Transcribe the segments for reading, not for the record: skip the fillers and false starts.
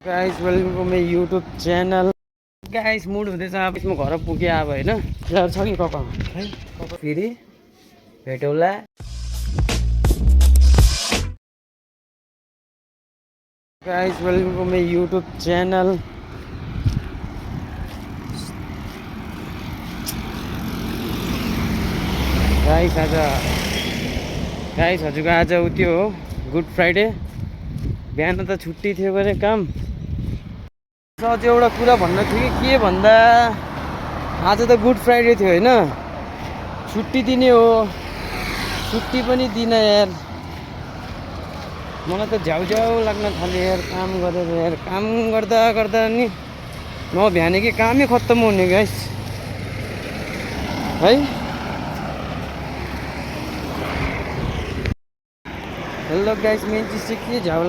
Guys welcome to my YouTube channel. Guys mood हुँदैछ अब म घर पुगेँ अब होइन छ कि कपामा फेरि भेटौँला। Guys welcome to my YouTube channel. Guys हजुरको आज त्यो हो गुड फ्राइडे। बिहान त छुट्टी थियो भने काम अझ एउटा कुरा भन्न थियो कि के भन्दा आज त गुड फ्राइडे थियो होइन, छुट्टी दिने हो, छुट्टी पनि दिन यार। मलाई त झ्याउ लाग्न थाल्यो यार काम गरेर यार। काम गर्दा गर्दा नि नभ्याने कि कामै खत्तम हुने गाइस है। हेलो गाइस, मेन चिज चाहिँ के झ्याउ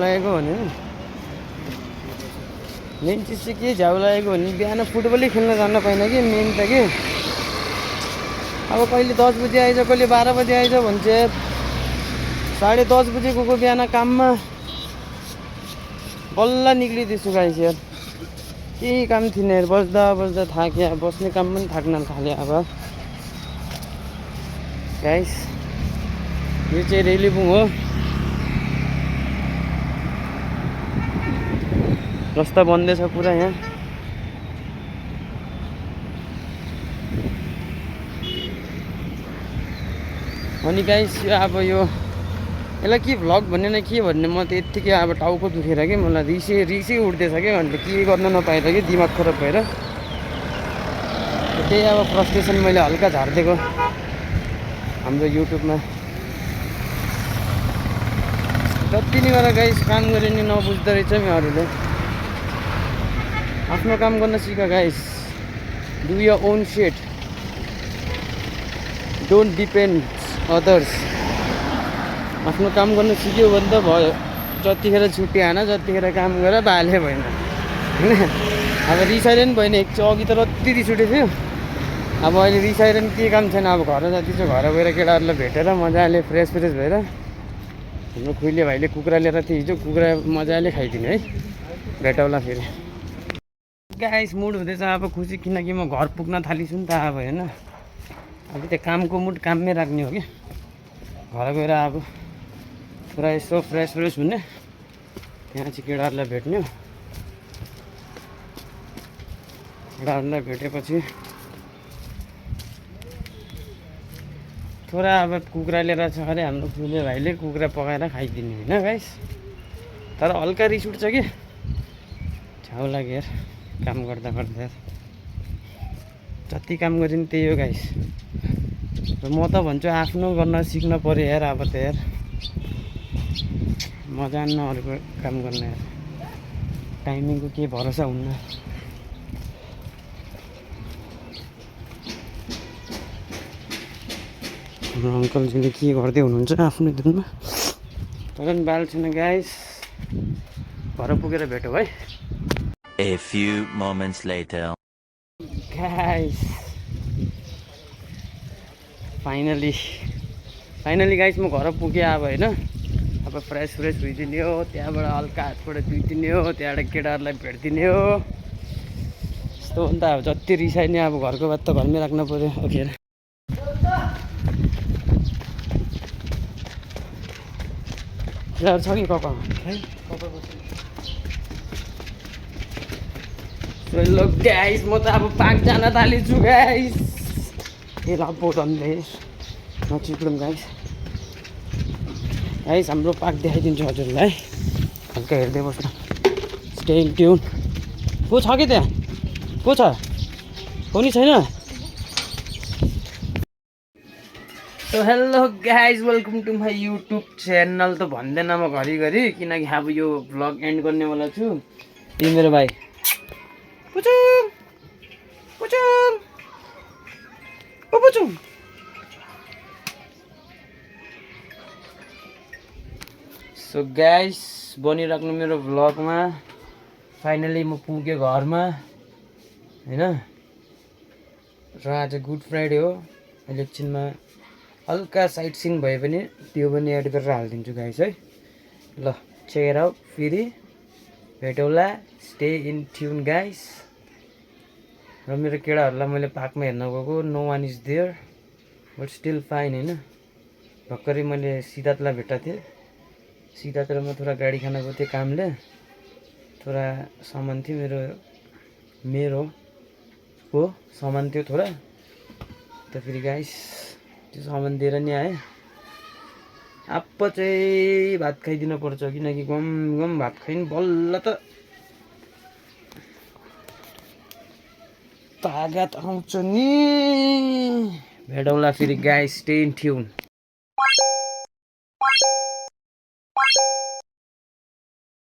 लागेको भने बिहान फुटबलै खेल्न जान पाइनँ कि मेन त के। अब कहिले 10 बजे आइज, कहिले 12 बजे आइज भन्छ। 10:30 बजे गएको बिहान काममा बल्ल निक्लिदिन्छु गाइस यार। केही काम थिएन यार, बस्दा थाक्यो। बस्ने काम पनि थाक्न थाल्यो अब गाइस। यो चाहिँ रेलीबुङ हो, रस्ता बन्दै छ पुरा यहाँ। अनि गाइस अब यसलाई के भ्लग भन्ने न के भन्ने, म त यत्तिकै अब टाउको दुखेर कि मलाई रिसै उठ्दैछ क्या। अन्त के गर्न नपाएर कि दिमाग खराब भएर त्यही अब फ्रस्ट्रेसन मैले हल्का झारिदिएको हाम्रो युट्युबमा। जति नि गरेर गाइस काम गरे नि नबुझ्दो रहेछ नि अरूले। आफ्नो काम गर्न सिक guys. Do your own shit, don't depend others. आफ्नो काम गर्न सिक्यो भने त भयो। जतिखेर छुट्टी आएन, जतिखेर काम गरेर बाले भएन होइन। अब रिसाइरहनु पनि भएन। अघि त रत्ति रिस उठेको थियो, अब अहिले रिसाइरहनु के काम छैन। अब घर जाति चाहिँ घर गएर केटाहरूलाई भेटेर मजाले फ्रेस भएर हाम्रो खुइले भाइले कुखुरा लिएर थियो हिजो, कुखुरा मजाले खाइदिने है। भेटौँला फेरि। गाइस मुड हुँदैछ अब खुसी, किनकि म घर पुग्न थालिछु नि त अब होइन। अब त्यो कामको मुड काममै राख्ने हो कि। घर गएर अब पुरा यसो फ्रेस हुने, त्यहाँ चाहिँ केटाहरूलाई भेट्ने। केटाहरूलाई भेटेपछि थोडा अब कुखुरा लिएर छ अरे हाम्रो खुले भाइले, कुखुरा पकाएर खाइदिने होइन गाइस। तर हल्का रिस उठ्छ कि, छाउ लाग्यो यार काम गर्दा यार। जति काम गरे नि त्यही हो गाइस। र म त भन्छु आफ्नो गर्न सिक्न पऱ्यो यार। अब त यार म जान्न अरूको काम गर्न यार। टाइमिङको केही भरोसा हुन्न। हाम्रो अङ्कलजीले के गर्दै हुनुहुन्छ आफ्नो दिनमा, तर पनि बाल छैन गाइस। घर पुगेर भेटौँ है। A few moments later. Guys finally guys म घर पुगेँ अब होइन। अब फ्रेस हुइदिने हो, त्यहाँबाट हल्का हातबाट धुइदिने हो, त्यहाँबाट केटाहरूलाई भेटिदिने हो। यस्तो हो नि त, अब जति रिसाइने अब घरको बात त घरमै राख्न पऱ्यो। ओके छ कि कपामा ल गाइस, म त अब पार्क जान थालेछु गाइस। ए ल बोतन्दै नचिप्लौँ गाइस। हाम्रो पार्क देखाइदिन्छु हजुरलाई, हल्का हेर्दै बस्नु। Stay in tune. को छ कि त्यहाँ? को छ? कोही छैन? So hello guys, welcome to my YouTube channel. त भन्दैन म घरिघरि, किनकि अब यो भ्लग एन्ड गर्नेवाला छु। यी मेरो भाइ पुचुङ पुचुङ ओ पुचुङ। सो गाइस बनिराख्नु मेरो भ्लगमा। फाइनली म पुगेँ घरमा होइन। र आज गुड फ्राइडे हो। अहिले एकछिनमा हल्का साइट सिन भए पनि त्यो पनि एड गरेर हालिदिन्छु गाइस है। ल चेक आउट फेरि भेटौँला स्टे इन ट्युन गाइस र मेरो केटाहरूलाई मैले पार्कमा हेर्न गएको no one is there but still fine होइन भर्खरै मैले सिद्धार्थलाई भेटेको थिएँ सिद्धार्थ र म थोडा गाडी खान गएको थिएँ कामले थोडा सामान थियो मेरो हो सामान थियो थोडा त फेरि गाइस त्यो सामान दिएर नि आएँ अब चाहिँ भात खाइदिनु पर्छ किनकि गम गम भात खाइन बल्ल त तागत आउँछ नि भेटौँला फेरि गाइस स्टे इन ट्युन